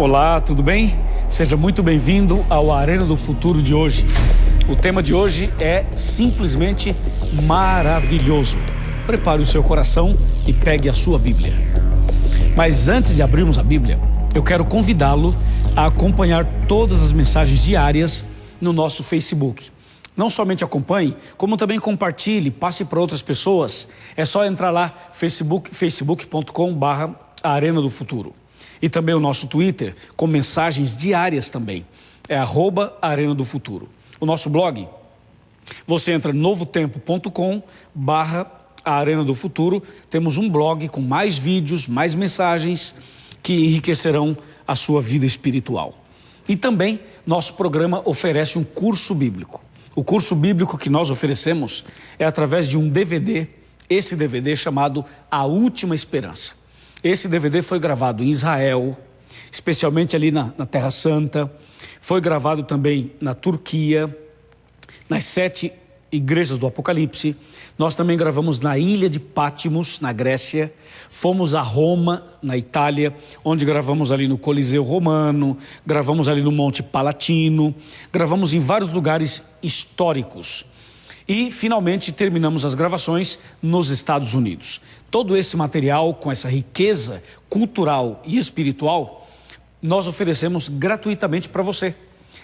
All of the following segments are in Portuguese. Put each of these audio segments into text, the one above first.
Olá, tudo bem? Seja muito bem-vindo ao Arena do Futuro de hoje. O tema de hoje é simplesmente maravilhoso. Prepare o seu coração e pegue a sua Bíblia. Mas antes de abrirmos a Bíblia, eu quero convidá-lo a acompanhar todas as mensagens diárias no nosso Facebook. Não somente acompanhe, como também compartilhe, passe para outras pessoas. É só entrar lá, facebook.com/Arena do Futuro. E também o nosso Twitter, com mensagens diárias também. É @Arena do Futuro. O nosso blog, você entra novotempo.com/Arena do Futuro. Temos um blog com mais vídeos, mais mensagens que enriquecerão a sua vida espiritual. E também nosso programa oferece um curso bíblico. O curso bíblico que nós oferecemos é através de um DVD, esse DVD chamado A Última Esperança. Esse DVD foi gravado em Israel, especialmente ali na Terra Santa, foi gravado também na Turquia, nas 7 igrejas do Apocalipse. Nós também gravamos na ilha de Patmos, na Grécia, fomos a Roma, na Itália, onde gravamos ali no Coliseu Romano, gravamos ali no Monte Palatino, gravamos em vários lugares históricos. E finalmente terminamos as gravações nos Estados Unidos. Todo esse material, com essa riqueza cultural e espiritual, nós oferecemos gratuitamente para você.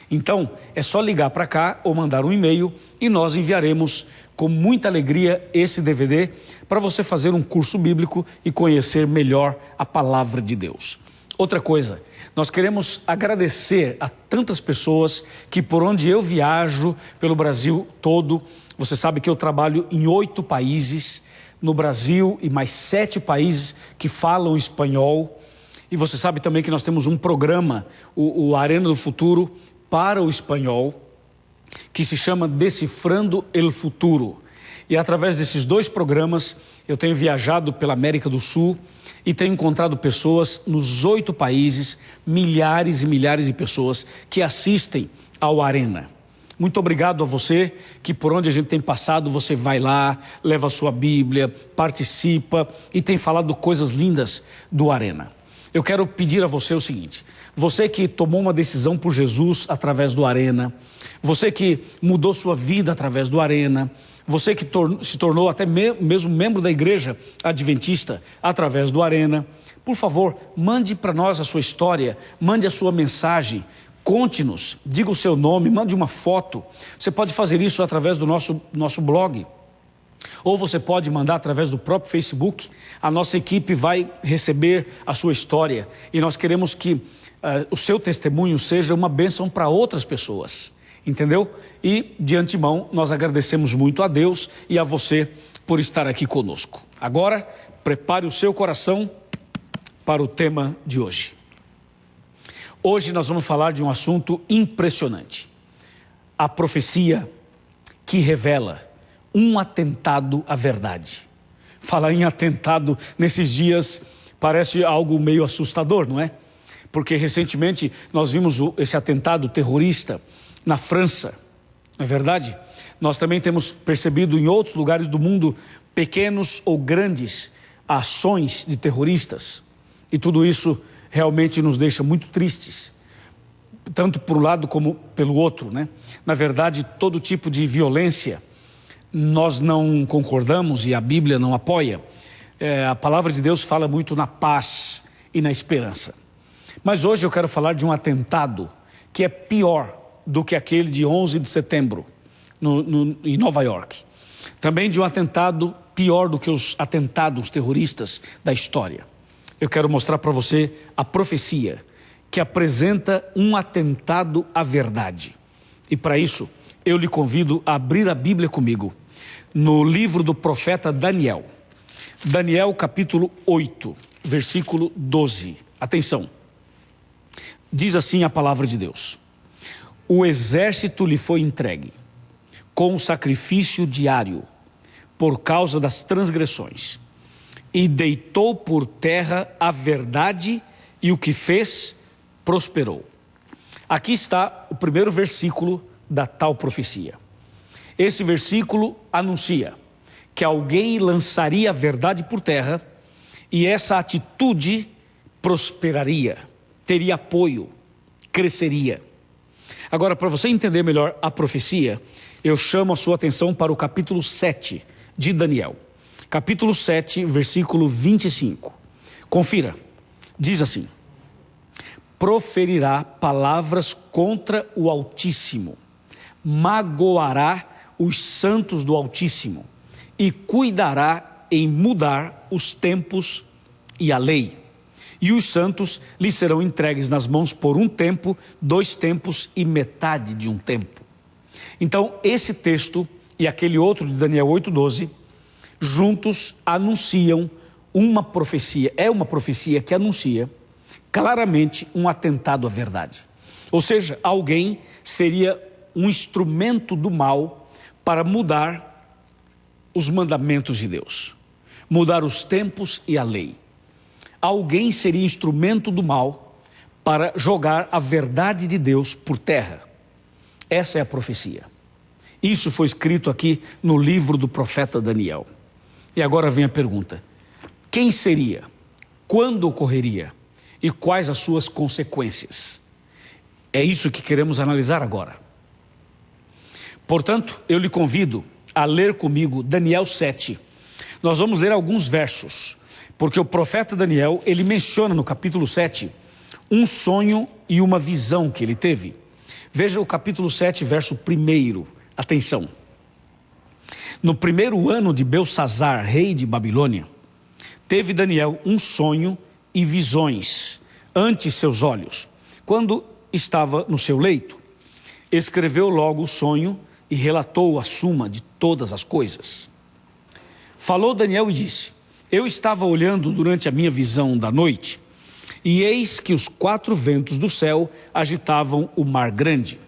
Então, é só ligar para cá ou mandar um e-mail e nós enviaremos com muita alegria esse DVD para você fazer um curso bíblico e conhecer melhor a palavra de Deus. Outra coisa, nós queremos agradecer a tantas pessoas que por onde eu viajo, pelo Brasil todo, você sabe que eu trabalho em 8 países no Brasil e mais 7 países que falam espanhol. E você sabe também que nós temos um programa, o Arena do Futuro, para o espanhol, que se chama Decifrando el Futuro. E através desses 2 programas, eu tenho viajado pela América do Sul e tenho encontrado pessoas nos 8 países, milhares e milhares de pessoas que assistem ao Arena. Muito obrigado a você, que por onde a gente tem passado, você vai lá, leva a sua Bíblia, participa e tem falado coisas lindas do Arena. Eu quero pedir a você o seguinte: você que tomou uma decisão por Jesus através do Arena, você que mudou sua vida através do Arena, você que se tornou até mesmo membro da igreja adventista através do Arena, por favor, mande para nós a sua história, mande a sua mensagem, conte-nos, diga o seu nome, mande uma foto. Você pode fazer isso através do nosso blog, ou você pode mandar através do próprio Facebook. A nossa equipe vai receber a sua história e nós queremos que o seu testemunho seja uma bênção para outras pessoas, entendeu? E de antemão nós agradecemos muito a Deus e a você por estar aqui conosco. Agora, prepare o seu coração para o tema de hoje. Hoje nós vamos falar de um assunto impressionante. A profecia que revela um atentado à verdade. Falar em atentado nesses dias parece algo meio assustador, não é? Porque recentemente nós vimos esse atentado terrorista na França, não é verdade? Nós também temos percebido em outros lugares do mundo pequenos ou grandes ações de terroristas. E tudo isso realmente nos deixa muito tristes, tanto por um lado como pelo outro, né? Na verdade, todo tipo de violência nós não concordamos e a Bíblia não apoia. A palavra de Deus fala muito na paz e na esperança. Mas hoje eu quero falar de um atentado que é pior do que aquele de 11 de setembro em Nova York. Também de um atentado pior do que os atentados terroristas da história. Eu quero mostrar para você a profecia que apresenta um atentado à verdade. E para isso, eu lhe convido a abrir a Bíblia comigo, no livro do profeta Daniel. Daniel capítulo 8, versículo 12. Atenção. Diz assim a palavra de Deus: o exército lhe foi entregue, com sacrifício diário, por causa das transgressões, e deitou por terra a verdade, e o que fez, prosperou. Aqui está o primeiro versículo da tal profecia. Esse versículo anuncia que alguém lançaria a verdade por terra e essa atitude prosperaria. teria apoio, cresceria. Agora, para você entender melhor a profecia, eu chamo a sua atenção para o capítulo 7 de Daniel. Capítulo 7, versículo 25. Confira, diz assim: proferirá palavras contra o Altíssimo, magoará os santos do Altíssimo e cuidará em mudar os tempos e a lei. E os santos lhe serão entregues nas mãos por um tempo, 2 tempos e metade de um tempo. Então, esse texto e aquele outro de Daniel 8:12, juntos anunciam uma profecia. É uma profecia que anuncia claramente um atentado à verdade. Ou seja, alguém seria um instrumento do mal para mudar os mandamentos de Deus, mudar os tempos e a lei. Alguém seria instrumento do mal para jogar a verdade de Deus por terra. Essa é a profecia. Isso foi escrito aqui no livro do profeta Daniel. E agora vem a pergunta: quem seria? Quando ocorreria? E quais as suas consequências? É isso que queremos analisar agora. Portanto, eu lhe convido a ler comigo Daniel 7. Nós vamos ler alguns versos, porque o profeta Daniel, ele menciona no capítulo 7 um sonho e uma visão que ele teve. Veja o capítulo 7, verso 1. Atenção. No primeiro ano de Belsazzar, rei de Babilônia, teve Daniel um sonho e visões ante seus olhos. Quando estava no seu leito, escreveu logo o sonho e relatou a suma de todas as coisas. Falou Daniel e disse: eu estava olhando durante a minha visão da noite, e eis que os 4 ventos do céu agitavam o mar grande.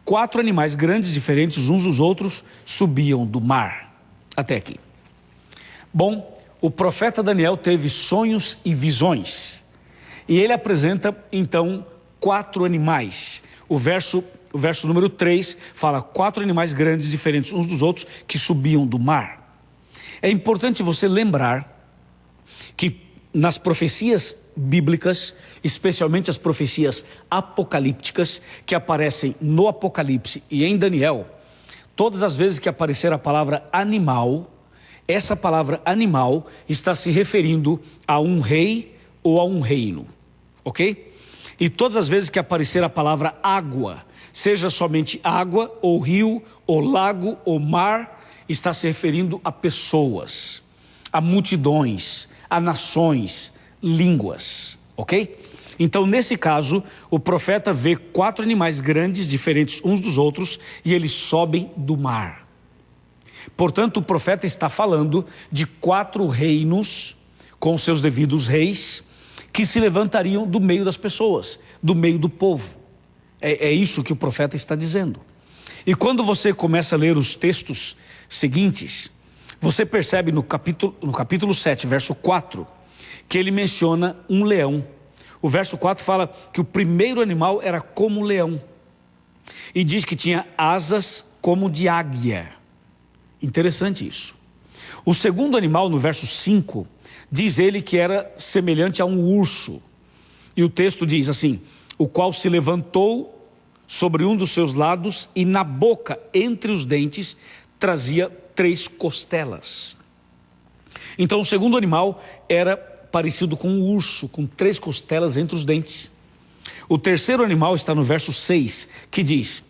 4 animais grandes, diferentes uns dos outros, subiam do mar. Até aqui. Bom, o profeta Daniel teve sonhos e visões. E ele apresenta, então, 4 animais. O verso número 3 fala 4 animais grandes, diferentes uns dos outros, que subiam do mar. É importante você lembrar que nas profecias bíblicas, especialmente as profecias apocalípticas, que aparecem no Apocalipse e em Daniel, todas as vezes que aparecer a palavra animal, essa palavra animal está se referindo a um rei ou a um reino, ok? E todas as vezes que aparecer a palavra água, seja somente água, ou rio, ou lago, ou mar, está se referindo a pessoas, a multidões, a nações, línguas, ok? Então, nesse caso, o profeta vê 4 animais grandes, diferentes uns dos outros, e eles sobem do mar. Portanto, o profeta está falando de 4 reinos, com seus devidos reis, que se levantariam do meio das pessoas, do meio do povo. É isso que o profeta está dizendo. E quando você começa a ler os textos seguintes, você percebe no capítulo 7, verso 4, que ele menciona um leão. O verso 4 fala que o primeiro animal era como um leão. E diz que tinha asas como de águia. Interessante isso. O segundo animal, no verso 5, diz ele que era semelhante a um urso. E o texto diz assim: o qual se levantou sobre um dos seus lados e na boca, entre os dentes, trazia 3 costelas. Então o segundo animal era parecido com um urso, com 3 costelas entre os dentes. O terceiro animal está no verso 6, que diz: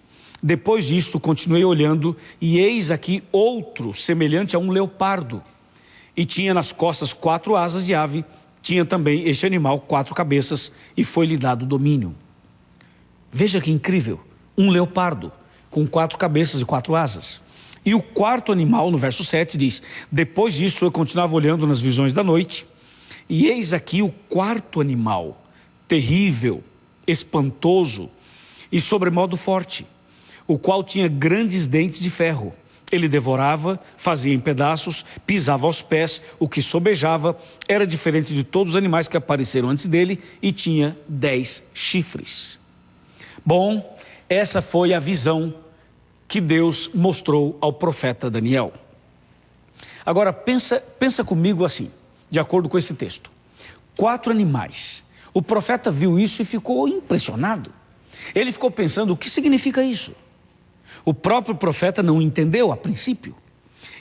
depois disto continuei olhando, e eis aqui outro semelhante a um leopardo, e tinha nas costas 4 asas de ave, tinha também este animal 4 cabeças, e foi-lhe dado domínio. Veja que incrível, um leopardo com 4 cabeças e 4 asas. E o quarto animal, no verso 7, diz: depois disso eu continuava olhando nas visões da noite, e eis aqui o 4º animal, terrível, espantoso e sobremodo forte, o qual tinha grandes dentes de ferro. Ele devorava, fazia em pedaços, pisava aos pés, o que sobejava, era diferente de todos os animais que apareceram antes dele, e tinha 10 chifres. Bom, essa foi a visão que Deus mostrou ao profeta Daniel. Agora pensa comigo assim, de acordo com esse texto: 4 animais, O profeta viu isso e ficou impressionado. Ele ficou pensando, o que significa isso? O próprio profeta não entendeu a princípio.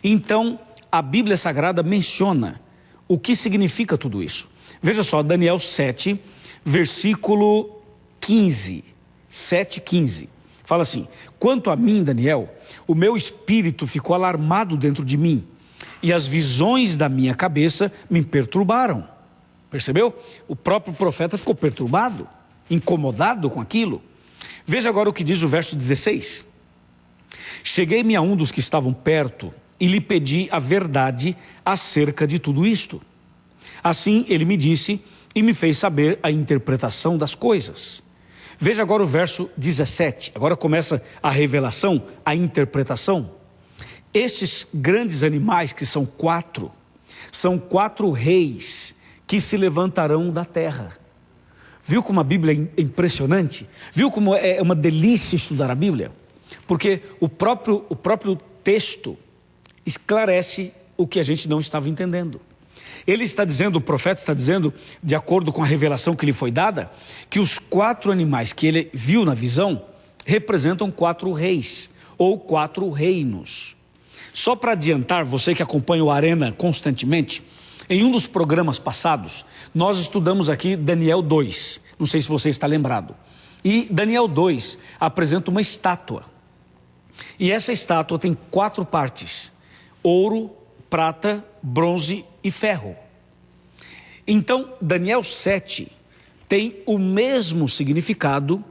Então, a Bíblia Sagrada menciona o que significa tudo isso. Veja só, Daniel 7, versículo 15. 7:15. Fala assim: quanto a mim, Daniel, o meu espírito ficou alarmado dentro de mim, e as visões da minha cabeça me perturbaram. Percebeu? O próprio profeta ficou perturbado, incomodado com aquilo. Veja agora o que diz o verso 16. Cheguei-me a um dos que estavam perto e lhe pedi a verdade acerca de tudo isto. Assim ele me disse e me fez saber a interpretação das coisas. Veja agora o verso 17, agora começa a revelação, a interpretação. Estes grandes animais que são quatro reis que se levantarão da terra. Viu como a Bíblia é impressionante? Viu como é uma delícia estudar a Bíblia? Porque o próprio texto esclarece o que a gente não estava entendendo. Ele está dizendo, o profeta está dizendo, de acordo com a revelação que lhe foi dada, que os quatro animais que ele viu na visão representam quatro reis, ou quatro reinos. Só para adiantar, você que acompanha o Arena constantemente, em um dos programas passados, nós estudamos aqui Daniel 2, não sei se você está lembrado. E Daniel 2 apresenta uma estátua. E essa estátua tem quatro partes: ouro, prata, bronze e ferro. Então, Daniel 7 tem o mesmo significado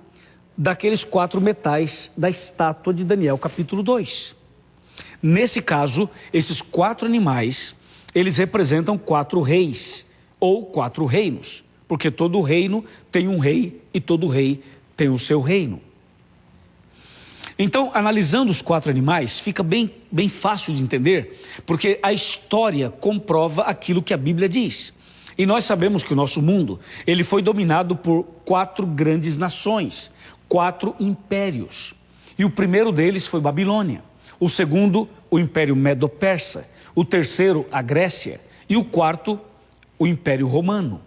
daqueles quatro metais da estátua de Daniel capítulo 2. Nesse caso, esses quatro animais, eles representam quatro reis, ou quatro reinos, porque todo reino tem um rei e todo rei tem o seu reino. Então, analisando os quatro animais, fica bem fácil de entender, porque a história comprova aquilo que a Bíblia diz. E nós sabemos que o nosso mundo, ele foi dominado por quatro grandes nações, quatro impérios. E o primeiro deles foi Babilônia, o segundo, o Império Medo-Persa, o terceiro, a Grécia, e o quarto, o Império Romano.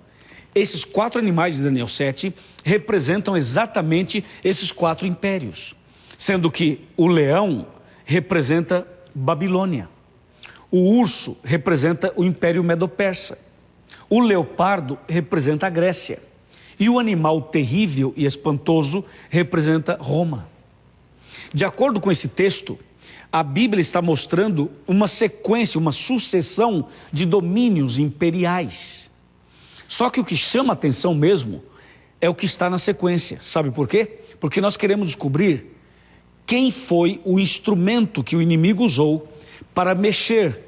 Esses quatro animais de Daniel 7 representam exatamente esses quatro impérios. Sendo que o leão representa Babilônia, o urso representa o Império Medo-Persa, o leopardo representa a Grécia e o animal terrível e espantoso representa Roma. De acordo com esse texto, a Bíblia está mostrando uma sequência, uma sucessão de domínios imperiais. Só que o que chama a atenção mesmo é o que está na sequência. Sabe por quê? Porque nós queremos descobrir quem foi o instrumento que o inimigo usou para mexer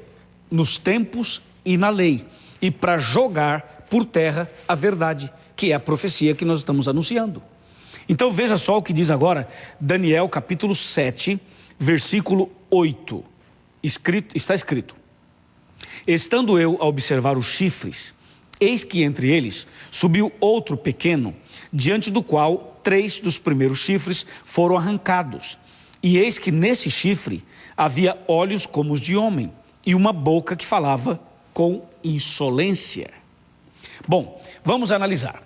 nos tempos e na lei e para jogar por terra a verdade, que é a profecia que nós estamos anunciando. Então veja só o que diz agora Daniel capítulo 7, versículo 8. Está escrito: estando eu a observar os chifres, eis que entre eles subiu outro pequeno, diante do qual 3 dos primeiros chifres foram arrancados. E eis que nesse chifre havia olhos como os de homem, e uma boca que falava com insolência. Bom, vamos analisar.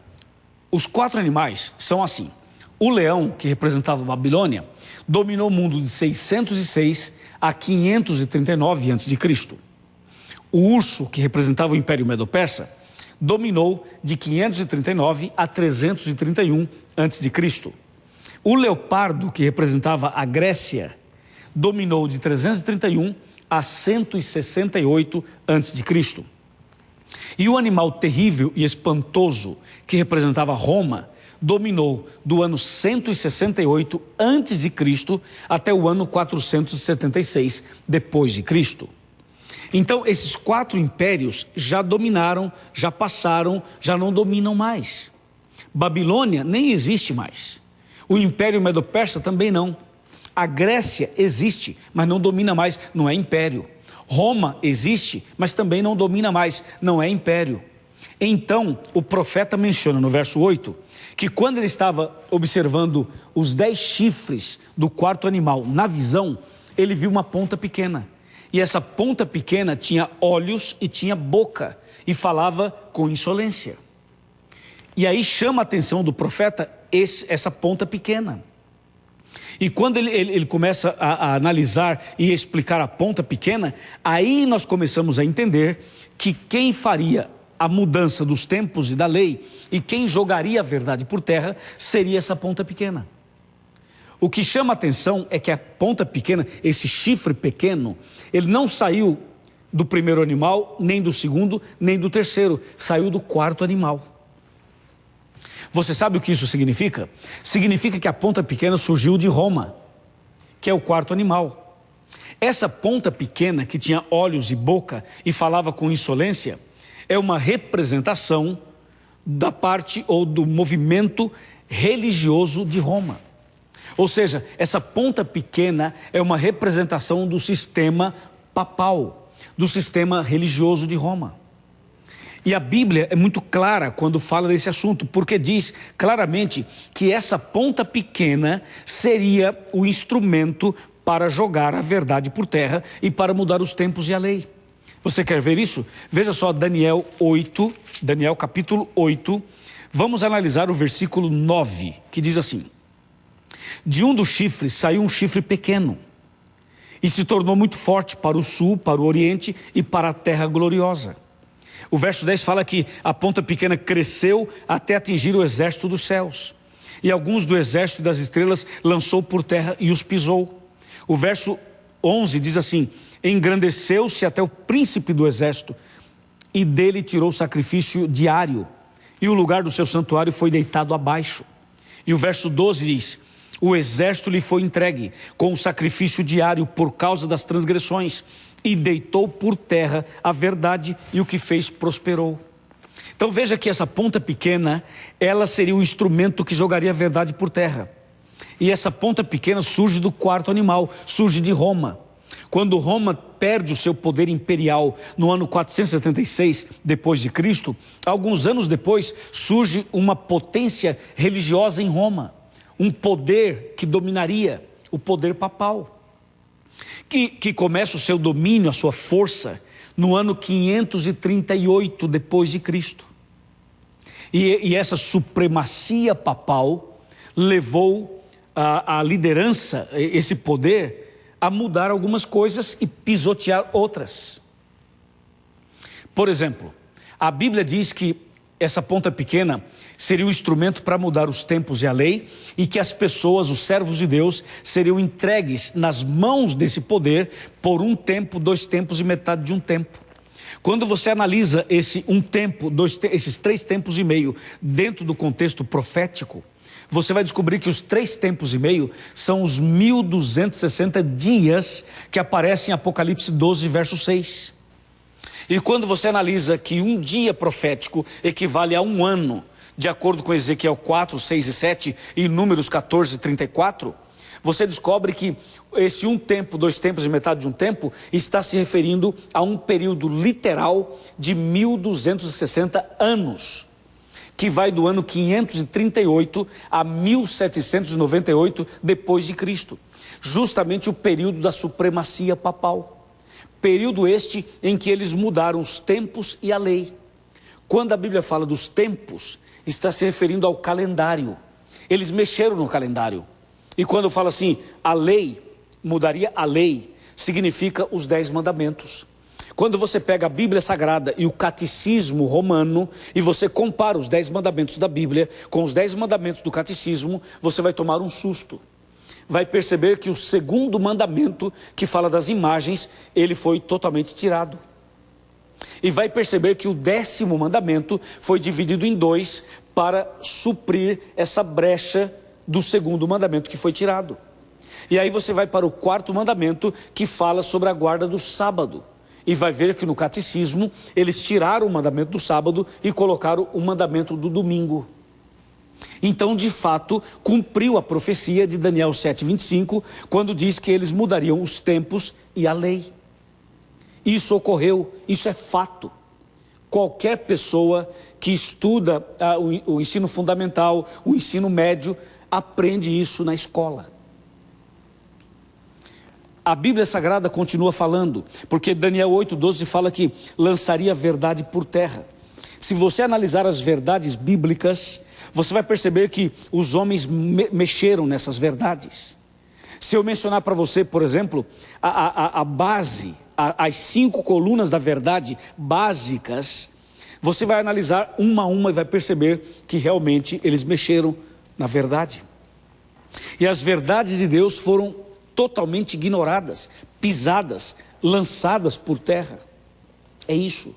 Os quatro animais são assim. O leão, que representava a Babilônia, dominou o mundo de 606 a 539 a.C. O urso, que representava o Império Medo-Persa, dominou de 539 a 331 a.C. O leopardo, que representava a Grécia, dominou de 331 a 168 a.C. E o animal terrível e espantoso, que representava Roma, dominou do ano 168 a.C. até o ano 476 depois de Cristo. Então, esses quatro impérios já dominaram, já passaram, já não dominam mais. Babilônia nem existe mais. O Império Medo-Persa também não. A Grécia existe, mas não domina mais, não é império. Roma existe, mas também não domina mais, não é império. Então, o profeta menciona no verso 8, que quando ele estava observando os 10 chifres do quarto animal na visão, ele viu uma ponta pequena. E essa ponta pequena tinha olhos e tinha boca, e falava com insolência. E aí chama a atenção do profeta essa ponta pequena. E quando ele começa a analisar e explicar a ponta pequena, aí nós começamos a entender que quem faria a mudança dos tempos e da lei e quem jogaria a verdade por terra seria essa ponta pequena. O que chama a atenção é que a ponta pequena, esse chifre pequeno, ele não saiu do primeiro animal, nem do segundo, nem do terceiro, saiu do quarto animal. Você sabe o que isso significa? Significa que a ponta pequena surgiu de Roma, que é o quarto animal. Essa ponta pequena, que tinha olhos e boca e falava com insolência, é uma representação da parte ou do movimento religioso de Roma. Ou seja, essa ponta pequena é uma representação do sistema papal, do sistema religioso de Roma. E a Bíblia é muito clara quando fala desse assunto, porque diz claramente que essa ponta pequena seria o instrumento para jogar a verdade por terra e para mudar os tempos e a lei. Você quer ver isso? Veja só Daniel capítulo 8, vamos analisar o versículo 9, que diz assim: de um dos chifres saiu um chifre pequeno, e se tornou muito forte para o sul, para o oriente e para a terra gloriosa. O verso 10 fala que a ponta pequena cresceu até atingir o exército dos céus, e alguns do exército das estrelas lançou por terra e os pisou. O verso 11 diz assim: engrandeceu-se até o príncipe do exército, e dele tirou o sacrifício diário, e o lugar do seu santuário foi deitado abaixo. E o verso 12 diz: o exército lhe foi entregue com o sacrifício diário por causa das transgressões, e deitou por terra a verdade, e o que fez prosperou. Então veja que essa ponta pequena, ela seria o instrumento que jogaria a verdade por terra. E essa ponta pequena surge do quarto animal, surge de Roma. Quando Roma perde o seu poder imperial no ano 476 depois de Cristo, alguns anos depois surge uma potência religiosa em Roma, um poder que dominaria, o poder papal, que começa o seu domínio, a sua força, no ano 538 depois de Cristo. E essa supremacia papal levou a liderança, esse poder, a mudar algumas coisas e pisotear outras. Por exemplo, a Bíblia diz que essa ponta pequena seria um instrumento para mudar os tempos e a lei, e que as pessoas, os servos de Deus, seriam entregues nas mãos desse poder por um tempo, 2 tempos e metade de um tempo. Quando você analisa esse um tempo, esses 3 tempos e meio dentro do contexto profético, você vai descobrir que os 3 tempos e meio são os 1260 dias que aparecem em Apocalipse 12, verso 6. E quando você analisa que um dia profético equivale a um ano, de acordo com Ezequiel 4, 6 e 7 e Números 14, 34, você descobre que esse um tempo, 2 tempos e metade de um tempo está se referindo a um período literal de 1260 anos, que vai do ano 538 a 1798 depois de Cristo, justamente o período da supremacia papal. Período este em que eles mudaram os tempos e a lei. Quando a Bíblia fala dos tempos, está se referindo ao calendário. Eles mexeram no calendário. E quando fala assim, a lei, mudaria a lei, significa os 10 mandamentos. Quando você pega a Bíblia Sagrada e o catecismo romano, e você compara os 10 mandamentos da Bíblia com os 10 mandamentos do catecismo, você vai tomar um susto. Vai perceber que o segundo mandamento, que fala das imagens, ele foi totalmente tirado. E vai perceber que o 10º mandamento foi dividido em 2 para suprir essa brecha do segundo mandamento que foi tirado. E aí você vai para o 4º mandamento, que fala sobre a guarda do sábado. E vai ver que no catecismo eles tiraram o mandamento do sábado e colocaram o mandamento do domingo. Então, de fato, cumpriu a profecia de Daniel 7:25, quando diz que eles mudariam os tempos e a lei. Isso ocorreu, isso é fato. Qualquer pessoa que estuda o ensino fundamental, o ensino médio, aprende isso na escola. A Bíblia Sagrada continua falando, porque Daniel 8:12 fala que lançaria a verdade por terra. Se você analisar as verdades bíblicas, você vai perceber que os homens mexeram nessas verdades. Se eu mencionar para você, por exemplo, a base, as 5 colunas da verdade básicas, você vai analisar uma a uma e vai perceber que realmente eles mexeram na verdade. E as verdades de Deus foram totalmente ignoradas, pisadas, lançadas por terra. É isso.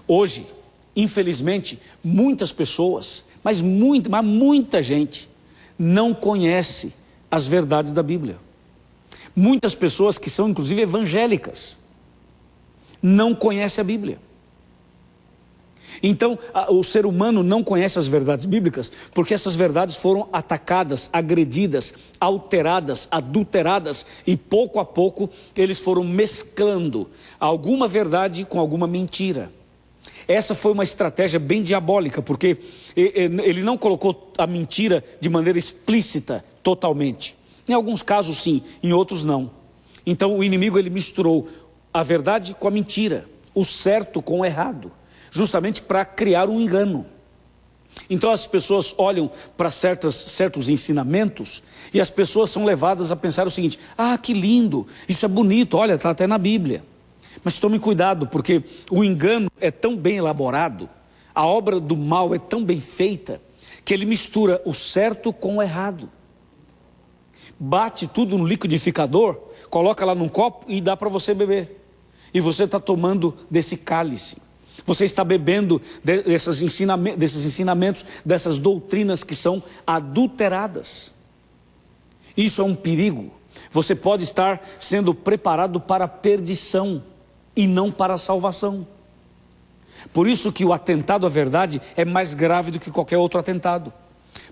Hoje, infelizmente, muitas pessoas, mas muita gente não conhece as verdades da Bíblia. Muitas pessoas que são inclusive evangélicas não conhecem a Bíblia. Então, o ser humano não conhece as verdades bíblicas porque essas verdades foram atacadas, agredidas, alteradas, adulteradas e pouco a pouco eles foram mesclando alguma verdade com alguma mentira. Essa foi uma estratégia bem diabólica, porque ele não colocou a mentira de maneira explícita, totalmente. Em alguns casos sim, em outros não. Então o inimigo ele misturou a verdade com a mentira, o certo com o errado, justamente para criar um engano. Então as pessoas olham para certos ensinamentos e as pessoas são levadas a pensar o seguinte: ah, que lindo, isso é bonito, olha, está até na Bíblia. Mas tome cuidado, porque o engano é tão bem elaborado, a obra do mal é tão bem feita, que ele mistura o certo com o errado. Bate tudo no liquidificador, coloca lá num copo e dá para você beber. E você está tomando desse cálice. Você está bebendo desses ensinamentos, dessas doutrinas que são adulteradas. Isso é um perigo. Você pode estar sendo preparado para a perdição e não para a salvação. Por isso que o atentado à verdade é mais grave do que qualquer outro atentado.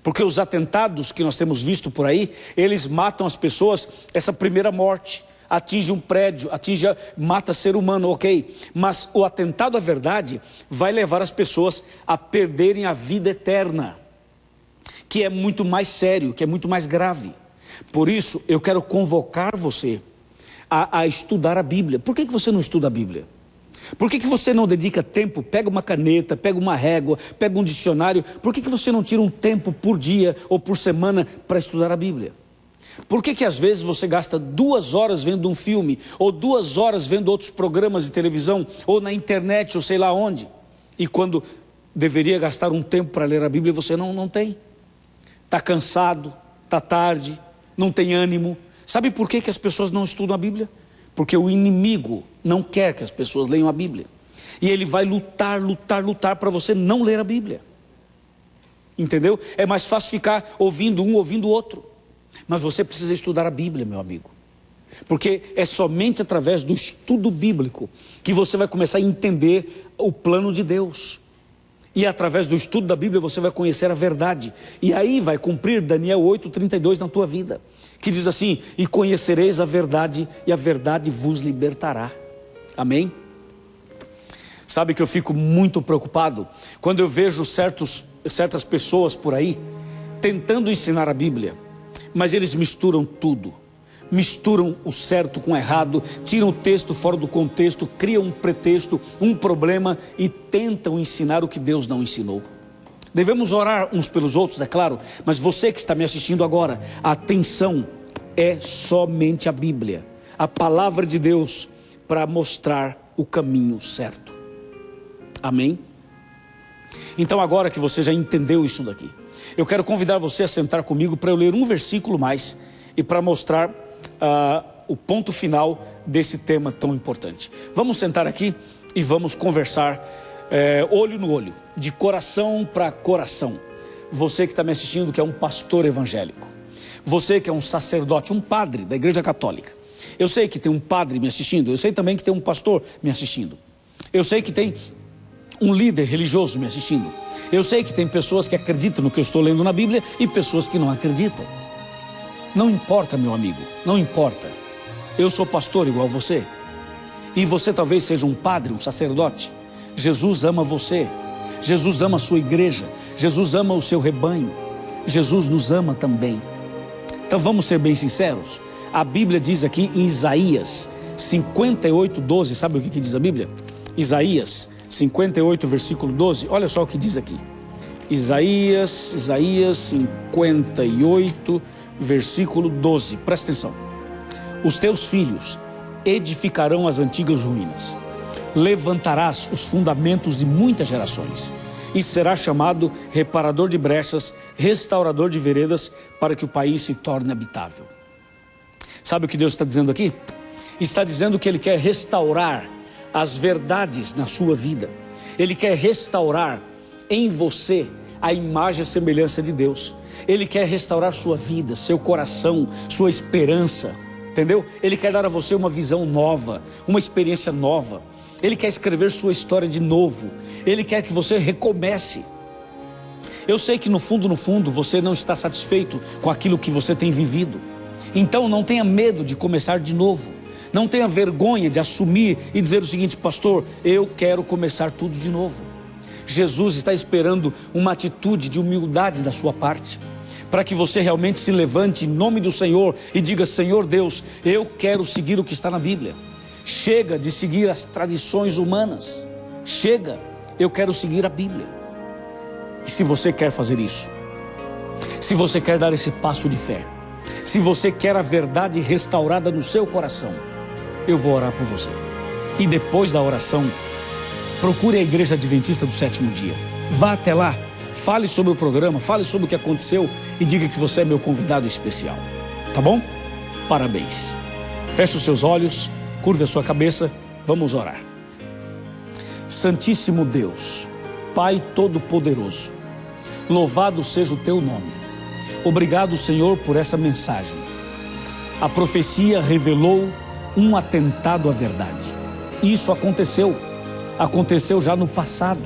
Porque os atentados que nós temos visto por aí, eles matam as pessoas, essa primeira morte, atinge um prédio, mata ser humano, ok. Mas o atentado à verdade vai levar as pessoas a perderem a vida eterna, que é muito mais sério, que é muito mais grave. Por isso eu quero convocar você a estudar a Bíblia. Por que você não estuda a Bíblia? Por que você não dedica tempo, pega uma caneta, pega uma régua, pega um dicionário? Por que você não tira um tempo por dia ou por semana para estudar a Bíblia? Por que às vezes você gasta 2 horas vendo um filme, ou 2 horas vendo outros programas de televisão, ou na internet, ou sei lá onde, e quando deveria gastar um tempo para ler a Bíblia, você não tem? Está cansado, está tarde, não tem ânimo. Sabe por que as pessoas não estudam a Bíblia? Porque o inimigo não quer que as pessoas leiam a Bíblia. E ele vai lutar para você não ler a Bíblia. Entendeu? É mais fácil ficar ouvindo um, ouvindo o outro. Mas você precisa estudar a Bíblia, meu amigo. Porque é somente através do estudo bíblico que você vai começar a entender o plano de Deus. E através do estudo da Bíblia você vai conhecer a verdade. E aí vai cumprir Daniel 8:32 na tua vida, que diz assim: e conhecereis a verdade, e a verdade vos libertará. Amém? Sabe que eu fico muito preocupado quando eu vejo certas pessoas por aí tentando ensinar a Bíblia, mas eles misturam tudo. Misturam o certo com o errado, tiram o texto fora do contexto, criam um pretexto, um problema e tentam ensinar o que Deus não ensinou. Devemos orar uns pelos outros, é claro, mas você que está me assistindo agora, atenção, é somente a Bíblia, a palavra de Deus, para mostrar o caminho certo. Amém? Então agora que você já entendeu isso daqui, eu quero convidar você a sentar comigo para eu ler um versículo mais e para mostrar o ponto final desse tema tão importante. Vamos sentar aqui e vamos conversar olho no olho, de coração para coração. Você que está me assistindo, que é um pastor evangélico, você que é um sacerdote, um padre da Igreja Católica, eu sei que tem um padre me assistindo, eu sei também que tem um pastor me assistindo, eu sei que tem um líder religioso me assistindo, eu sei que tem pessoas que acreditam no que eu estou lendo na Bíblia e pessoas que não acreditam. Não importa, meu amigo, não importa. Eu sou pastor igual você. E você talvez seja um padre, um sacerdote. Jesus ama você. Jesus ama a sua igreja. Jesus ama o seu rebanho. Jesus nos ama também. Então vamos ser bem sinceros. A Bíblia diz aqui em Isaías 58:12, sabe o que diz a Bíblia? Isaías 58, versículo 12, olha só o que diz aqui. Isaías 58, versículo 12, presta atenção. Os teus filhos edificarão as antigas ruínas, levantarás os fundamentos de muitas gerações, e será chamado reparador de brechas, restaurador de veredas, para que o país se torne habitável. Sabe o que Deus está dizendo aqui? Está dizendo que Ele quer restaurar as verdades na sua vida. Ele quer restaurar em você a imagem e a semelhança de Deus. Ele quer restaurar sua vida, seu coração, sua esperança, entendeu? Ele quer dar a você uma visão nova, uma experiência nova. Ele quer escrever sua história de novo. Ele quer que você recomece. Eu sei que no fundo você não está satisfeito com aquilo que você tem vivido. Então não tenha medo de começar de novo. Não tenha vergonha de assumir e dizer o seguinte: pastor, eu quero começar tudo de novo. Jesus está esperando uma atitude de humildade da sua parte, para que você realmente se levante em nome do Senhor e diga: Senhor Deus, eu quero seguir o que está na Bíblia. Chega de seguir as tradições humanas. Chega, eu quero seguir a Bíblia. E se você quer fazer isso, se você quer dar esse passo de fé, se você quer a verdade restaurada no seu coração, eu vou orar por você. E depois da oração, procure a Igreja Adventista do Sétimo Dia. Vá até lá, fale sobre o programa, fale sobre o que aconteceu e diga que você é meu convidado especial. Tá bom? Parabéns. Feche os seus olhos, curve a sua cabeça, vamos orar. Santíssimo Deus, Pai Todo-Poderoso, louvado seja o teu nome. Obrigado, Senhor, por essa mensagem. A profecia revelou um atentado à verdade. Isso aconteceu já no passado,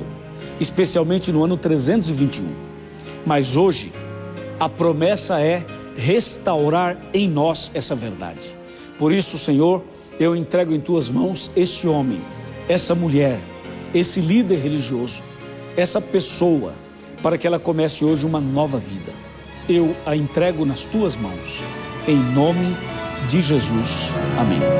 especialmente no ano 321. Mas hoje, a promessa é restaurar em nós essa verdade. Por isso, Senhor, eu entrego em tuas mãos este homem, essa mulher, esse líder religioso, essa pessoa, para que ela comece hoje uma nova vida. Eu a entrego nas tuas mãos, em nome de Jesus. Amém.